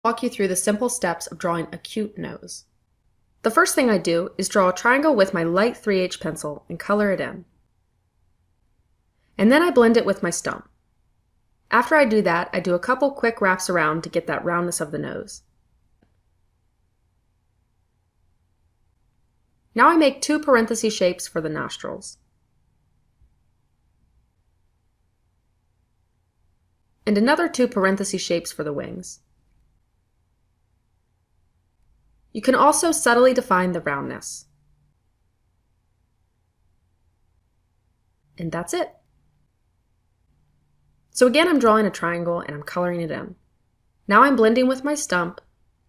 Walk you through the simple steps of drawing a cute nose. The first thing I do is draw a triangle with my light 3H pencil and color it in. And then I blend it with my stump. After I do that, I do a couple quick wraps around to get that roundness of the nose. Now I make two parenthesis shapes for the nostrils. And another two parenthesis shapes for the wings. You can also subtly define the roundness. And that's it. So again, I'm drawing a triangle and I'm coloring it in. Now I'm blending with my stump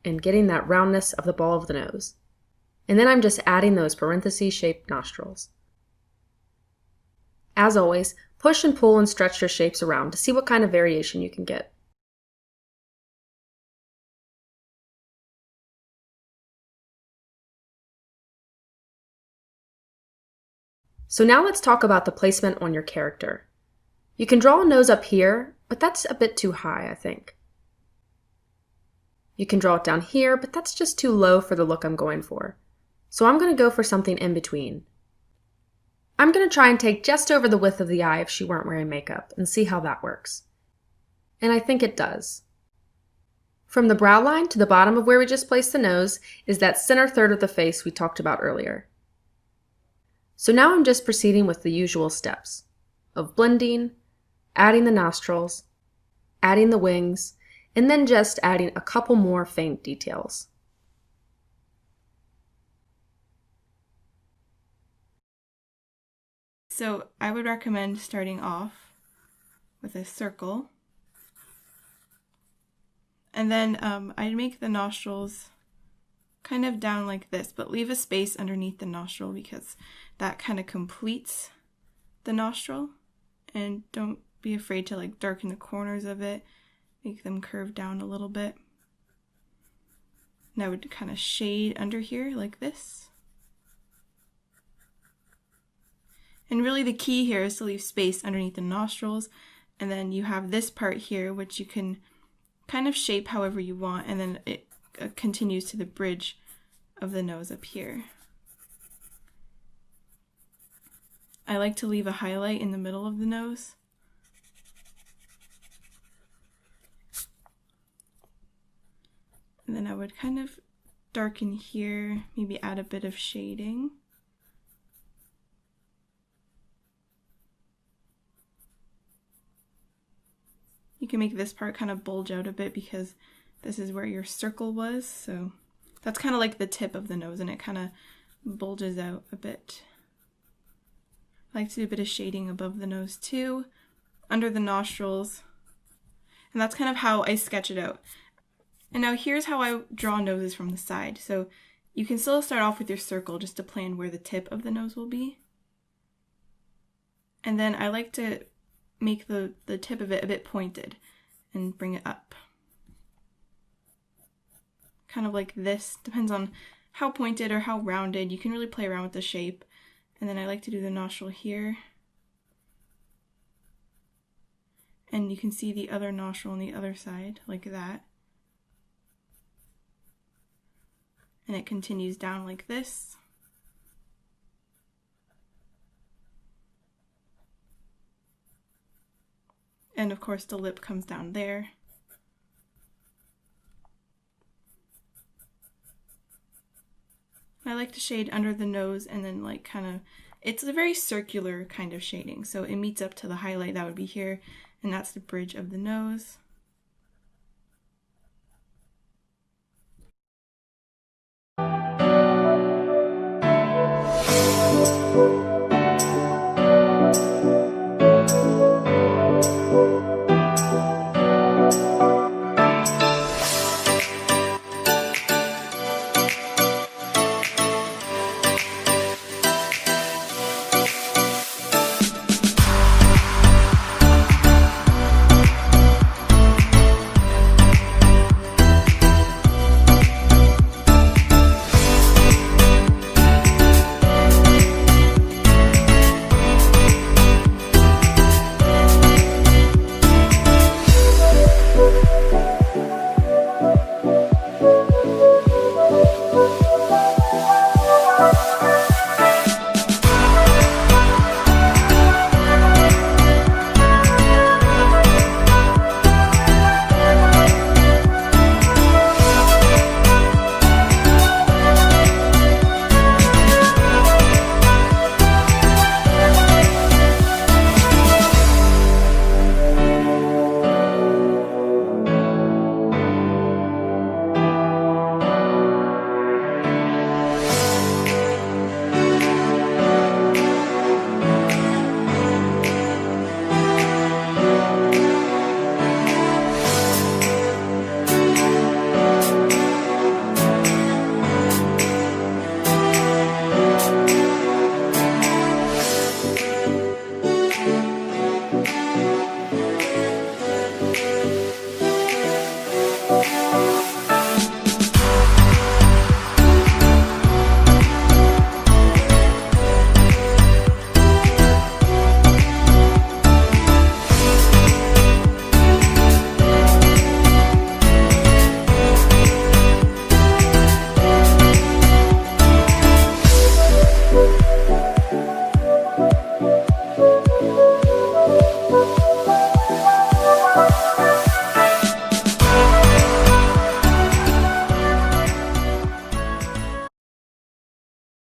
and getting that roundness of the ball of the nose. And then I'm just adding those parenthesis shaped nostrils. As always, push and pull and stretch your shapes around to see what kind of variation you can get. So now let's talk about the placement on your character. You can draw a nose up here, but that's a bit too high, I think. You can draw it down here, but that's just too low for the look I'm going for. So I'm going to go for something in between. I'm going to try and take just over the width of the eye if she weren't wearing makeup and see how that works. And I think it does. From the brow line to the bottom of where we just placed the nose is that center third of the face we talked about earlier. So now I'm just proceeding with the usual steps of blending, adding the nostrils, adding the wings, and then just adding a couple more faint details. So I would recommend starting off with a circle. And then I'd make the nostrils kind of down like this, but leave a space underneath the nostril because that kind of completes the nostril. And don't be afraid to like darken the corners of it, make them curve down a little bit. And I would kind of shade under here like this. And really the key here is to leave space underneath the nostrils, and then you have this part here which you can kind of shape however you want, and then it continues to the bridge of the nose up here. I like to leave a highlight in the middle of the nose. And then I would kind of darken here, maybe add a bit of shading. You can make this part kind of bulge out a bit because this is where your circle was, so that's kind of like the tip of the nose and it kind of bulges out a bit. I like to do a bit of shading above the nose too, under the nostrils, and that's kind of how I sketch it out. And now here's how I draw noses from the side. So you can still start off with your circle just to plan where the tip of the nose will be. And then I like to make the tip of it a bit pointed and bring it up. Kind of like this, depends on how pointed or how rounded. You can really play around with the shape. And then I like to do the nostril here. And you can see the other nostril on the other side, like that. And it continues down like this. And of course the lip comes down there. I like to shade under the nose and then like kind of, it's a very circular kind of shading. So it meets up to the highlight that would be here, and that's the bridge of the nose.